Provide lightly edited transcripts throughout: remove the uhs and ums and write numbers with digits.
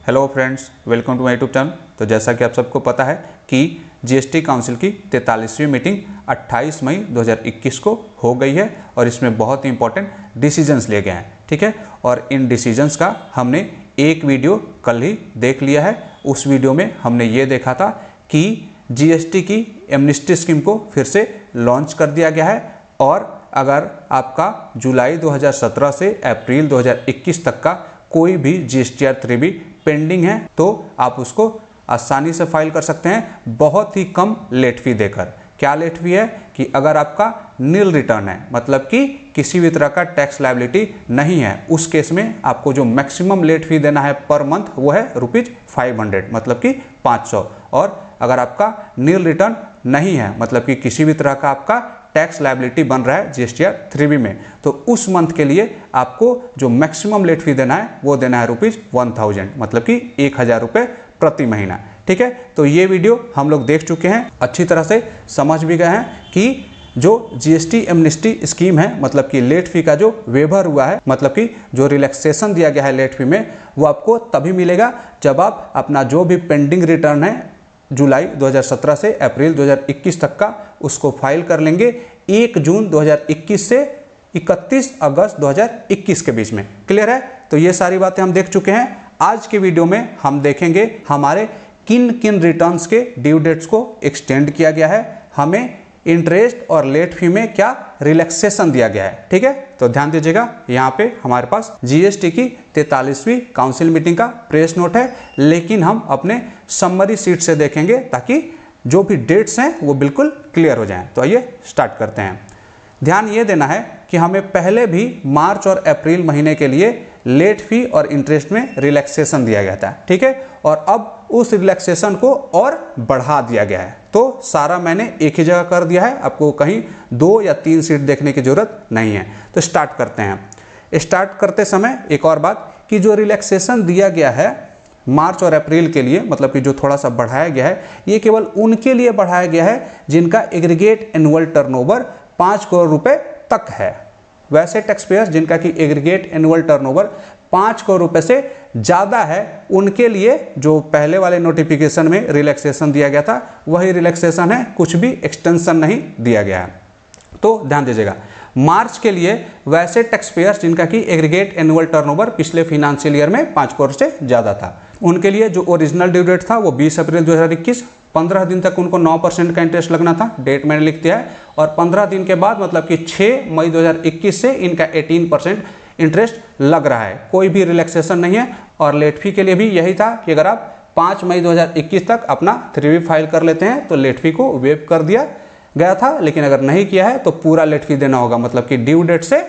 Hello friends, welcome to my YouTube channel. तो जैसा कि आप सबको पता है कि जीएसटी काउंसिल की 43वीं मीटिंग 28 मई 2021 को हो गई है और इसमें बहुत ही इंपॉर्टेंट डिसीजंस लिए गए हैं। ठीक है, और इन डिसीजंस का हमने एक वीडियो कल ही देख लिया है। उस वीडियो में हमने ये देखा था कि जीएसटी की एमनेस्टी स्कीम को फिर से लॉन्च कर दिया गया है और अगर आपका जुलाई 2017 से अप्रैल 2021 तक का कोई भी GSTR 3B पेंडिंग है तो आप उसको आसानी से फाइल कर सकते हैं बहुत ही कम लेट फी देकर। क्या लेट फी है कि अगर आपका नील रिटर्न है, मतलब कि किसी भी तरह का टैक्स लायबिलिटी नहीं है, उस केस में आपको जो मैक्सिमम लेट फी देना है पर मंथ वो है ₹500, मतलब कि 500। और अगर आपका नील रिटर्न नहीं है, मतलब कि किसी भी तरह का आपका टैक्स लायबिलिटी बन रहा है GSTR 3B में, तो उस मंथ के लिए आपको जो मैक्सिमम लेट फी देना है वो देना है ₹1000, मतलब कि 1000 रुपये प्रति महीना। ठीक है, तो ये वीडियो हम लोग देख चुके हैं, अच्छी तरह से समझ भी गए हैं कि जो GST एमनेस्टी स्कीम है, मतलब कि लेट फी का जो वेवर हुआ है, मतलब कि जो रिलैक्सेशन दिया गया है लेट फी में, वो आपको तभी मिलेगा जब आप अपना जो भी पेंडिंग रिटर्न है जुलाई 2017 से अप्रैल 2021 तक का उसको फाइल कर लेंगे 1 जून 2021 से 31 अगस्त 2021 के बीच में। क्लियर है? तो ये सारी बातें हम देख चुके हैं। आज के वीडियो में हम देखेंगे हमारे किन किन रिटर्न्स के ड्यू डेट्स को एक्सटेंड किया गया है, हमें इंटरेस्ट और लेट फी में क्या रिलैक्सेशन दिया गया है। ठीक है, तो ध्यान दीजिएगा, यहाँ पे हमारे पास जीएसटी की 43वीं काउंसिल मीटिंग का प्रेस नोट है, लेकिन हम अपने समरी सीट से देखेंगे ताकि जो भी डेट्स हैं वो बिल्कुल क्लियर हो जाएं। तो आइए स्टार्ट करते हैं। ध्यान ये देना है कि हमें पहले भी मार्च और अप्रैल महीने के लिए लेट फी और इंटरेस्ट में रिलैक्सेशन दिया गया था। ठीक है, और अब उस रिलैक्सेशन को और बढ़ा दिया गया है। तो सारा मैंने एक ही जगह कर दिया है, आपको कहीं 2 या 3 सीट देखने की जरूरत नहीं है। तो स्टार्ट करते हैं। स्टार्ट करते समय एक और बात कि जो रिलैक्सेशन दिया गया है मार्च और अप्रैल के लिए, मतलब कि जो थोड़ा सा बढ़ाया गया है, ये केवल उनके लिए बढ़ाया गया है जिनका एग्रीगेट एनुअल टर्नओवर 5 करोड़ रुपए तक है। वैसे टैक्स पेयर्स जिनका कि एग्रीगेट एनुअल टर्नओवर 5 करोड़ रुपए से ज़्यादा है, उनके लिए जो पहले वाले नोटिफिकेशन में रिलैक्सेशन दिया गया था वही रिलैक्सेशन है, कुछ भी एक्सटेंशन नहीं दिया गया है। तो ध्यान दीजिएगा, मार्च के लिए वैसे टैक्स पेयर्स जिनका कि एग्रीगेट एनुअल टर्नओवर पिछले फाइनेंशियल ईयर में 5 करोड़ से ज़्यादा था, उनके लिए जो ओरिजिनल ड्यू डेट था वो 20 अप्रैल 2021, 15 दिन तक उनको 9% का इंटरेस्ट लगना था, डेट मैंने लिख दिया है। और 15 दिन के बाद मतलब कि 6 मई 2021 से इनका 18% इंटरेस्ट लग रहा है, कोई भी रिलैक्सेशन नहीं है। और लेट फी के लिए भी यही था कि अगर आप 5 मई 2021 तक अपना 3B फाइल कर लेते हैं तो लेट फी को वेव कर दिया गया था, लेकिन अगर नहीं किया है तो पूरा लेट फी देना होगा, मतलब कि ड्यू डेट से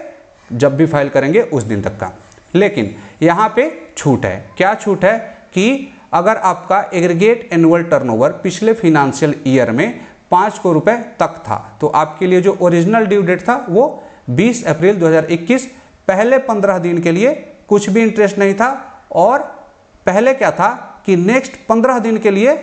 जब भी फाइल करेंगे उस दिन तक का। लेकिन यहाँ पे छूट है। क्या छूट है कि अगर आपका एग्रीगेट एनुअल टर्नओवर पिछले फाइनेंशियल ईयर में 5 करोड़ रुपए तक था तो आपके लिए जो ओरिजिनल ड्यू डेट था वो 20 अप्रैल 2021, पहले 15 दिन के लिए कुछ भी इंटरेस्ट नहीं था, और पहले क्या था कि नेक्स्ट 15 दिन के लिए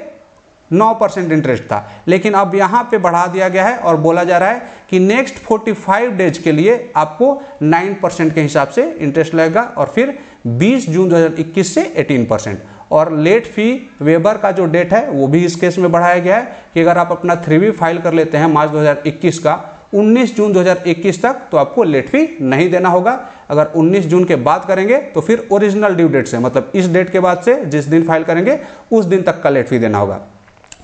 9% इंटरेस्ट था, लेकिन अब यहाँ पे बढ़ा दिया गया है और बोला जा रहा है कि नेक्स्ट 45 डेज के लिए आपको 9% के हिसाब से इंटरेस्ट लगेगा, और फिर 20 जून 2021 से 18%। और लेट फी वेबर का जो डेट है वो भी इस केस में बढ़ाया गया है कि अगर आप अपना 3B फाइल कर लेते हैं मार्च 2021 का 19 जून 2021 तक तो आपको लेट फी नहीं देना होगा। अगर 19 जून के बाद करेंगे तो फिर ओरिजिनल ड्यू डेट से, मतलब इस डेट के बाद से जिस दिन फाइल करेंगे उस दिन तक का लेट फी देना होगा।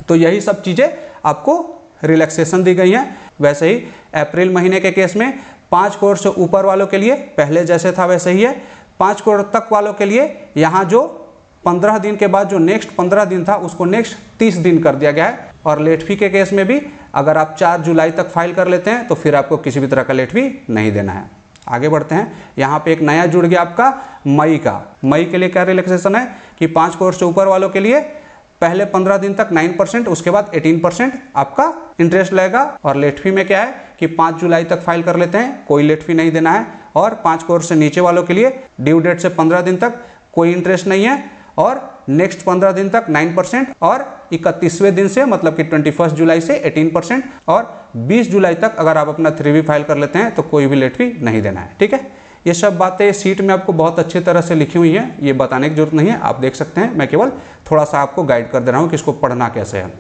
तो यही सब चीज़ें आपको रिलैक्सेशन दी गई हैं। वैसे ही अप्रैल महीने के केस में 5 करोड़ से ऊपर वालों के लिए पहले जैसे था वैसे ही है। 5 करोड़ तक वालों के लिए यहाँ जो 15 दिन के बाद जो नेक्स्ट 15 दिन था उसको नेक्स्ट 30 दिन कर दिया गया है। और लेट फी के केस में भी अगर आप 4 जुलाई तक फाइल कर लेते हैं तो फिर आपको किसी भी तरह का लेट फी नहीं देना है। आगे बढ़ते हैं। यहाँ पे एक नया जुड़ गया आपका मई का। मई के लिए क्या रिलैक्सेशन है कि 5 करोड़ से ऊपर वालों के लिए पहले 15 दिन तक 9%, उसके बाद 18% आपका इंटरेस्ट लगेगा। और लेट फी में क्या है कि 5 जुलाई तक फाइल कर लेते हैं कोई लेट फी नहीं देना है। और 5 करोड़ से नीचे वालों के लिए ड्यू डेट से 15 दिन तक कोई इंटरेस्ट नहीं है, और नेक्स्ट 15 दिन तक 9%, और 31वें दिन से मतलब कि 21 जुलाई से 18%, और 20 जुलाई तक अगर आप अपना 3B फाइल कर लेते हैं तो कोई भी लेट फी नहीं देना है। ठीक है, ये सब बातें सीट में आपको बहुत अच्छी तरह से लिखी हुई हैं, ये बताने की जरूरत नहीं है, आप देख सकते हैं। मैं केवल थोड़ा सा आपको गाइड कर दे रहा हूँ कि इसको पढ़ना कैसे है।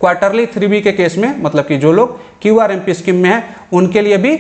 क्वार्टरली 3B के केस में मतलब कि जो लोग QRMP स्कीम में है उनके लिए भी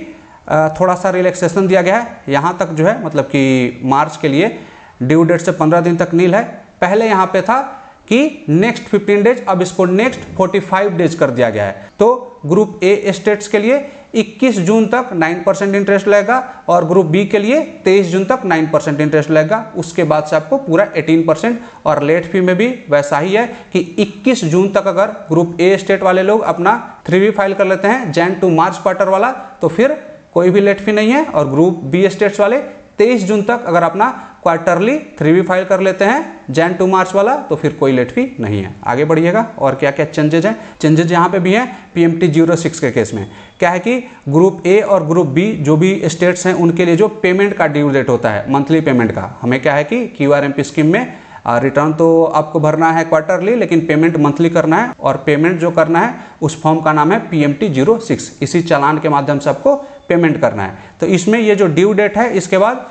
थोड़ा सा रिलैक्सेशन दिया गया है। यहाँ तक जो है मतलब कि मार्च के लिए ड्यू डेट से 15 दिन तक नील है। पहले यहाँ पे था कि नेक्स्ट 15 डेज, अब इसको नेक्स्ट 45 डेज कर दिया गया है। तो ग्रुप ए स्टेट्स के लिए 21 जून तक 9% इंटरेस्ट लगेगा और ग्रुप बी के लिए 23 जून तक 9% इंटरेस्ट लगेगा। उसके बाद से आपको पूरा 18%। और लेट फी में भी वैसा ही है कि 21 जून तक अगर ग्रुप ए स्टेट वाले लोग अपना 3B फाइल कर लेते हैं जैन टू मार्च क्वार्टर वाला, तो फिर कोई भी लेट फी नहीं है। और ग्रुप बी स्टेट्स वाले 23 जून तक अगर अपना क्वार्टरली 3B फाइल कर लेते हैं जैन टू मार्च वाला, तो फिर कोई लेट फी नहीं है। आगे बढ़िएगा और क्या क्या चेंजेज हैं। चेंजेज यहाँ पे भी हैं PMT 06 के केस में। क्या है कि ग्रुप ए और ग्रुप बी जो भी स्टेट्स हैं उनके लिए जो पेमेंट का ड्यू डेट होता है मंथली पेमेंट का, हमें क्या है कि QRMP स्कीम में रिटर्न तो आपको भरना है क्वार्टरली, लेकिन पेमेंट मंथली करना है। और पेमेंट जो करना है उस फॉर्म का नाम है PMT 06। इसी चालान के माध्यम से आपको पेमेंट करना है। तो इसमें ये जो ड्यू डेट है, इसके बाद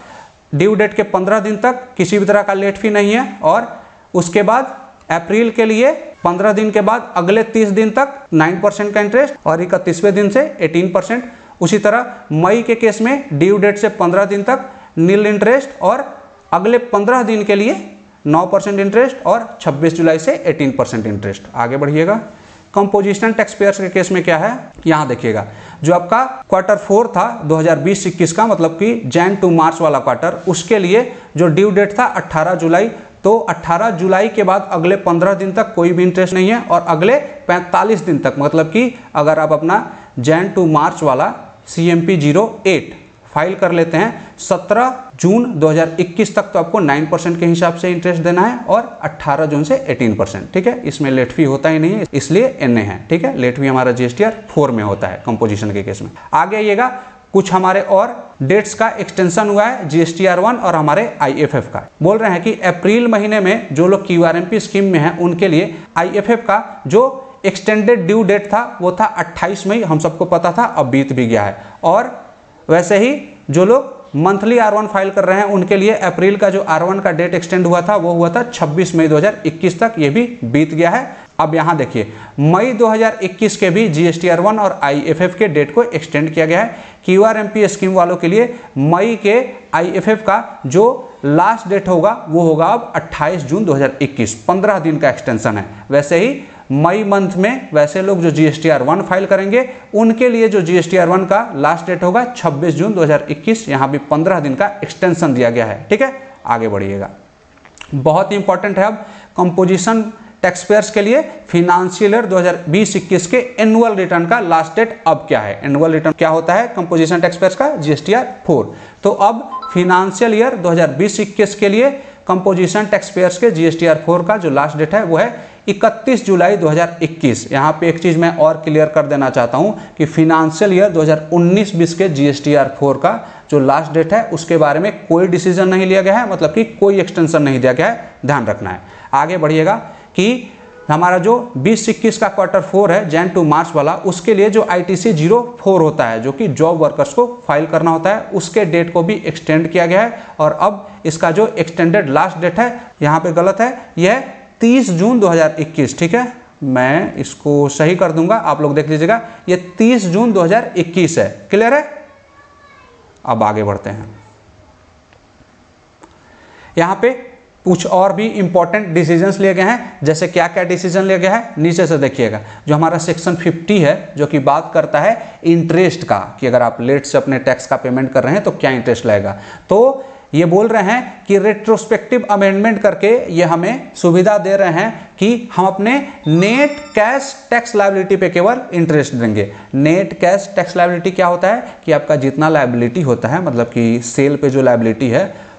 ड्यू डेट के 15 दिन तक किसी भी तरह का लेट फी नहीं है। और उसके बाद अप्रैल के लिए 15 दिन के बाद अगले 30 दिन तक 9% का इंटरेस्ट और 31वें दिन से 18%। उसी तरह मई के केस में ड्यू डेट से 15 दिन तक नील इंटरेस्ट और अगले 15 दिन के लिए 9% इंटरेस्ट और 26 जुलाई से 18% इंटरेस्ट। आगे बढ़िएगा। कंपोजिशन टैक्स पेयर्स के केस में क्या है, यहाँ देखिएगा। जो आपका क्वार्टर 4 था 2020-21 का, मतलब कि जैन टू मार्च वाला क्वार्टर, उसके लिए जो ड्यू डेट था 18 जुलाई। तो 18 जुलाई के बाद अगले 15 दिन तक कोई भी इंटरेस्ट नहीं है। और अगले 45 दिन तक, मतलब कि अगर आप अपना जैन टू मार्च वाला CMP 08 फाइल कर लेते हैं 17 जून 2021 तक, तो आपको 9% के हिसाब से इंटरेस्ट देना है और 18 जून से 18%। ठीक है, इसमें लेट फी होता ही नहीं है, इसलिए NA है। ठीक है, लेट फी हमारा GSTR 4 में होता है कंपोजिशन के केस में। आगे आइएगा, कुछ हमारे और डेट्स का एक्सटेंशन हुआ है GSTR 1 और हमारे IFF का। बोल रहे हैं कि अप्रैल महीने में जो लोग QRMP स्कीम में हैं उनके लिए IFF का जो एक्सटेंडेड ड्यू डेट था वो था 28 मई, हम सबको पता था, अब बीत भी गया है। और वैसे ही जो लोग मंथली R1 फाइल कर रहे हैं उनके लिए अप्रैल का जो R1 का डेट एक्सटेंड हुआ था वो हुआ था 26 मई 2021 तक, ये भी बीत गया है। अब यहाँ देखिए, मई 2021 के भी GSTR 1 और IFF के डेट को एक्सटेंड किया गया है। QRMP स्कीम वालों के लिए मई के IFF का जो लास्ट डेट होगा वो होगा अब 28 जून 2021, 15 दिन का एक्सटेंशन है। वैसे ही मई मंथ में वैसे लोग जो GSTR 1 फाइल करेंगे उनके लिए जो GSTR 1 का लास्ट डेट होगा 26 जून 2021, यहाँ भी 15 दिन का एक्सटेंशन दिया गया है। ठीक है, आगे बढ़िएगा। बहुत इंपॉर्टेंट है अब कंपोजिशन टैक्स पेयर्स के लिए फिनेंशियल ईयर 2020-21 के एनुअल रिटर्न का लास्ट डेट अब क्या है। एनुअल रिटर्न क्या होता है कंपोजिशन टैक्स पेयर्स का, GSTR 4। तो अब फिनेंशियल ईयर 2020-21 के लिए कंपोजिशन टैक्स पेयर्स के GSTR 4 का जो लास्ट डेट है वो है 31 जुलाई 2021। यहाँ पे एक चीज़ मैं और क्लियर कर देना चाहता हूँ कि फिनेंशियल ईयर 2019-20 के GSTR 4 का जो लास्ट डेट है उसके बारे में कोई डिसीजन नहीं लिया गया है, मतलब कि कोई एक्सटेंशन नहीं दिया गया है, ध्यान रखना है। आगे बढ़िएगा कि हमारा जो 20-21 का क्वार्टर 4 है जैन टू मार्च वाला, उसके लिए जो ITC 04 होता है जो कि जॉब वर्कर्स को फाइल करना होता है, उसके डेट को भी एक्सटेंड किया गया है। और अब इसका जो एक्सटेंडेड लास्ट डेट है, यहाँ पे गलत है, यह 30 जून 2021। ठीक है, मैं इसको सही कर दूंगा, आप लोग देख लीजिएगा, ये 30 जून 2021 है। क्लियर है? अब आगे बढ़ते हैं। यहाँ पे कुछ और भी इंपॉर्टेंट डिसीजंस लिए गए हैं। जैसे क्या क्या डिसीजन लिया गया है, नीचे से देखिएगा। जो हमारा सेक्शन 50 है जो कि बात करता है इंटरेस्ट का, कि अगर आप लेट से अपने टैक्स का पेमेंट कर रहे हैं तो क्या इंटरेस्ट लगेगा। तो ये बोल रहे हैं कि रेट्रोस्पेक्टिव अमेंडमेंट करके ये हमें सुविधा दे रहे हैं कि हम अपने नेट कैश टैक्स लायबिलिटी पे केवल इंटरेस्ट देंगे। नेट कैश टैक्स लायबिलिटी क्या होता है कि आपका जितना लायबिलिटी होता है, मतलब कि सेल पे जो लायबिलिटी है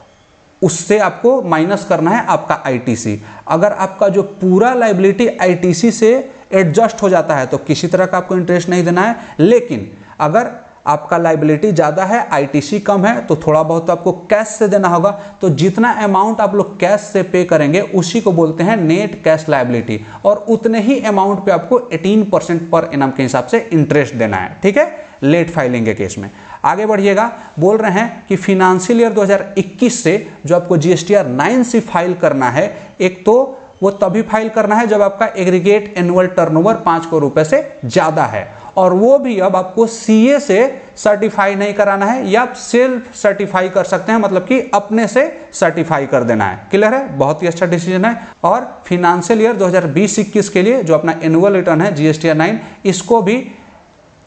उससे आपको माइनस करना है आपका ITC। अगर आपका जो पूरा लायबिलिटी ITC से एडजस्ट हो जाता है तो किसी तरह का आपको इंटरेस्ट नहीं देना है। लेकिन अगर आपका लायबिलिटी ज़्यादा है, ITC कम है, तो थोड़ा बहुत तो आपको कैश से देना होगा। तो जितना अमाउंट आप लोग कैश से पे करेंगे उसी को बोलते हैं नेट कैश लायबिलिटी, और उतने ही अमाउंट पे आपको 18% पर एनम के हिसाब से इंटरेस्ट देना है। ठीक है, लेट फाइलिंग के केस में। आगे बढ़िएगा, बोल रहे हैं कि फिनेंशियल ईयर 2021 से जो आपको जीएसटीआर 9C फाइल करना है, एक तो वो तभी फाइल करना है जब आपका एग्रीगेट एनुअल टर्नओवर 5 करोड़ रुपए से ज्यादा है, और वो भी अब आपको सीए से सर्टिफाई नहीं कराना है, या आप सेल्फ सर्टिफाई कर सकते हैं, मतलब कि अपने से सर्टिफाई कर देना है। क्लियर है, बहुत ही अच्छा डिसीजन है। और फिनेंशियल ईयर 2020-21 के लिए जो अपना एनुअल रिटर्न है जीएसटीआर 9, इसको भी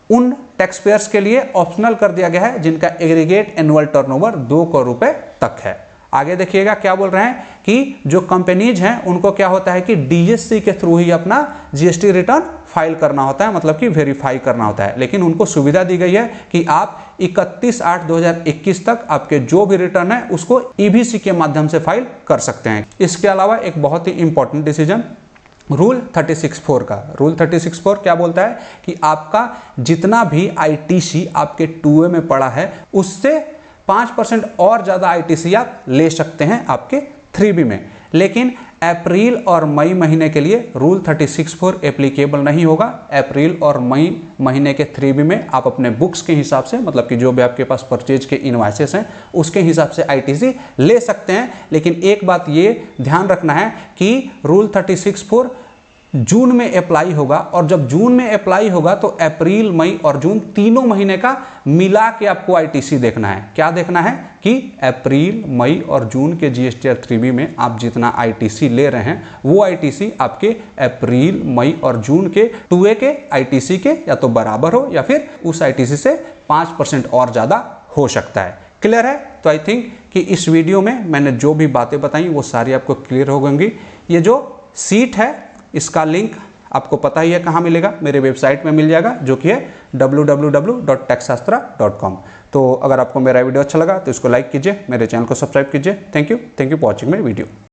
उन टैक्स पेयर्स के लिए ऑप्शनल कर दिया गया है जिनका एग्रीगेट एनुअल टर्नओवर 2 करोड़ रुपए तक है। आगे देखिएगा क्या बोल रहे हैं कि जो कंपनीज हैं उनको क्या होता है कि डीएससी के थ्रू ही अपना जीएसटी रिटर्न फाइल करना होता है, मतलब कि वेरीफाई करना होता है, लेकिन उनको सुविधा दी गई है कि आप 31/8/2021 तक आपके जो भी रिटर्न है उसको ईबीसी के माध्यम से फाइल कर सकते हैं। इसके अलावा एक बहुत ही इंपॉर्टेंट डिसीजन रूल 36(4) का। रूल 36(4) क्या बोलता है कि आपका जितना भी आईटीसी आपके 2A में पड़ा है उससे 5% और ज़्यादा आईटीसी आप ले सकते हैं आपके 3B में, लेकिन अप्रैल और मई महीने के लिए रूल 36(4) एप्लीकेबल नहीं होगा। अप्रैल और मई महीने के 3B में आप अपने बुक्स के हिसाब से, मतलब कि जो भी आपके पास परचेज के इनवॉइसेस हैं उसके हिसाब से आईटीसी ले सकते हैं, लेकिन एक बात ये ध्यान रखना है कि रूल 36(4) जून में अप्लाई होगा, और जब जून में अप्लाई होगा तो अप्रैल, मई और जून तीनों महीने का मिला के आपको आईटीसी देखना है। क्या देखना है कि अप्रैल, मई और जून के जीएसटीआर 3B में आप जितना आईटीसी ले रहे हैं वो आईटीसी आपके अप्रैल, मई और जून के 2A के आईटीसी के या तो बराबर हो या फिर उस आईटीसी से 5% और ज़्यादा हो सकता है। क्लियर है? तो आई थिंक कि इस वीडियो में मैंने जो भी बातें बताई वो सारी आपको क्लियर हो गई। ये जो सीट है इसका लिंक आपको पता ही है कहाँ मिलेगा, मेरे वेबसाइट में मिल जाएगा जो कि है www.taxshastra.com। तो अगर आपको मेरा वीडियो अच्छा लगा तो इसको लाइक कीजिए, मेरे चैनल को सब्सक्राइब कीजिए। Thank you for watching my video.